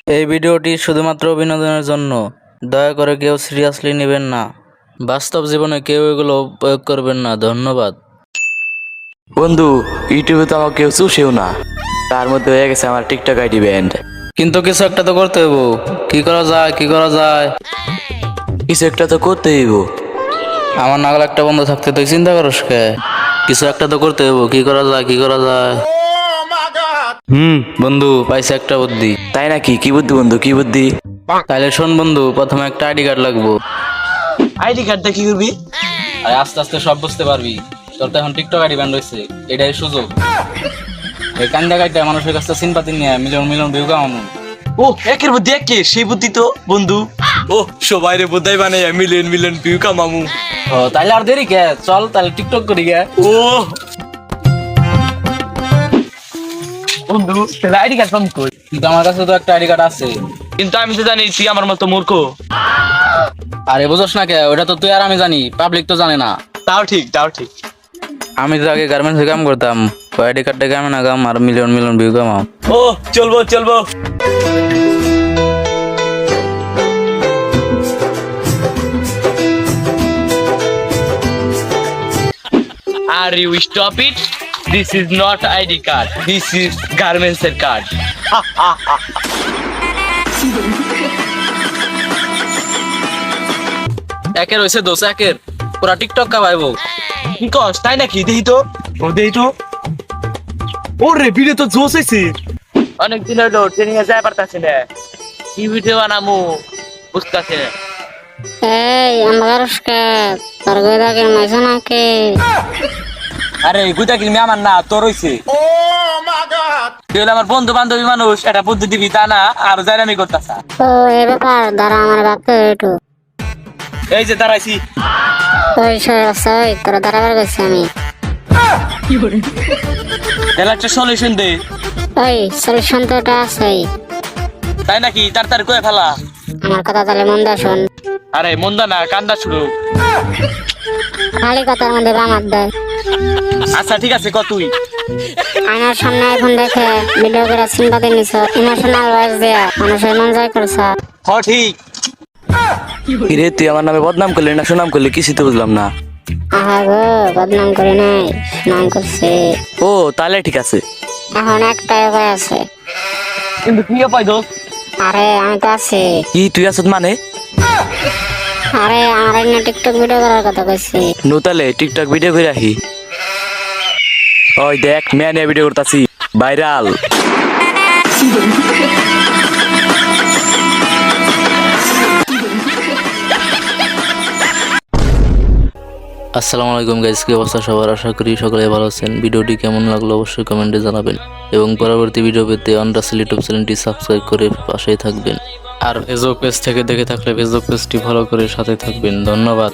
এই ভিডিওটি শুধুমাত্র বিনোদনের জন্য, দয়া করে কেউ সিরিয়াসলি নেবেন না। বাস্তব জীবনে কেউ এগুলো প্রয়োগ করবেন না। ধন্যবাদ। বন্ধু, ইউটিউবে তো আমাকে কেউ চুষেও না, তার মধ্যে হয়ে গেছে আমার টিকটক আইডি ব্যান্ড। কিন্তু কিছু একটা তো করতে হইব। কি করা যায়, কি করা যায়? কিছু একটা তো করতে হইব। আমার নাগাল একটা বন্ধু থাকতে তুই চিন্তা করস কে? কিছু একটা তো করতে হইব। কি করা যায়, কি করা যায়? বন্ধু, পাইছে একটা বুদ্ধি। তাই নাকি? কি বুদ্ধি বন্ধু, কি বুদ্ধি? তাইলে শোন বন্ধু, প্রথমে একটা আইডি কার্ড লাগবো। আইডি কার্ডটা কি করবি? আর আস্তে আস্তে সব বুঝতে পারবি। তোর তো এখন টিকটক আইডি ব্যান্ড হয়েছে, এটাই সুযোগ। এই কান্দা কাইটা মানুষের কাছে সিম্পাতি নিয়ে মিলিয়ন মিলিয়ন ভিউ কামানো। ও, একের বুদ্ধি একে, সেই বুদ্ধি তো বন্ধু। ও, সবাই রে বুদ্ধাই বানাই মিলিয়ন মিলিয়ন ভিউ কামামু। ও তাইলে আর দেরি কে, চল তাহলে টিকটক করি গে। ও বন্ধু, তাহলে আইডি কার্ড পাম কই? কিন্তু আমার কাছে তো একটা আইডি কার্ড আছে। কিন্তু আমি তো জানি তুই আমার মতো মূর্খ। আরে বুঝছ না কে, ওটা তো তুই আর আমি জানি, পাবলিক তো জানে না। তাও ঠিক, তাও ঠিক। আমি তো আগে গার্মেন্টসে কাম করতাম, আইডি কার্ডে কামে না কাম আর মিলিয়ন মিলিয়ন ভিউ কামাও। ও চলবো চলবো। Are you stop it? This is not ID card. This is garments card. একের হয়েছে দোষ, একের পুরা টিকটক কামাইবো। কি কস, তাই নাকি? দেখি তো। ও দেখি তো। ওরে ভিডিও তো জোস হইছে। অনেকদিন হলো ট্রেনিং এ যাই পারতাছি না। কি ভিডিও বানামু বুঝতাছি না। এই আমারকে তোর গদাকে মাইছ নাকি? আরে গুতা কি আমার না, তোর হইছে। ও মা গড। তুই আমার বন্ধু বান্ধবী মানুষ, এটা বুদ্ধি দিবি তা না, আর জানানি করতাছা। তো এই ব্যাপার দ্বারা আমার ভাবতে একটু। এই যে দাঁড়াইছি। ওই সই তোর দাঁড়াবার গেছি আমি। তাহলে একটা সলিউশন দে। ওই সলিউশন তো ওটা আছেই। তাই নাকি? তাড়াতাড়ি কয়ে ফেলা। আমার কথা তাহলে মন দা শোন। আরে মন্দা না, কান্দা শুরু। খালি কথার মধ্যে বামাত দেয়। আচ্ছা ঠিক আছে, ক তুই। আয়নার সামনে এখন দেখে ভিডিও করে সিম্পাতি নিছ, ইমোশনাল ভয়েস দেয়া মানুষের মন জয় করছ। হ ঠিক। কিরে, তুই আমার নামে বদনাম করলি না সুনাম করলি, কিছুই তো বুঝলাম না। আহা গো, বদনাম করি নাই, সুনাম করছে। ও তাহলে ঠিক আছে। এখন একটাই উপায় আছে। কিন্তু কি উপায় দোস্ত? আরে আমি তো আছি। কি তুই আসত মানে? আরে আমার এনে টিকটক ভিডিও করার কথা কইছি। নুতালে টিকটক ভিডিও করে রাখি। ওই দেখ, মেয়ে নিয়ে ভিডিও করতেছি, ভাইরাল। আসসালামু আলাইকুম গাইস, কি অবস্থা সবার? আশা করি সকলে ভালো আছেন। ভিডিওটি কেমন লাগলো অবশ্যই কমেন্টে জানাবেন এবং পরবর্তী ভিডিও পেতে অনরাসেল ইউটিউব চ্যানেলটি সাবস্ক্রাইব করে পাশেই থাকবেন। আর ফেসবুক পেজ থেকে দেখে থাকলে ফেসবুক পেজটি ফলো করে সাথে থাকবেন। ধন্যবাদ।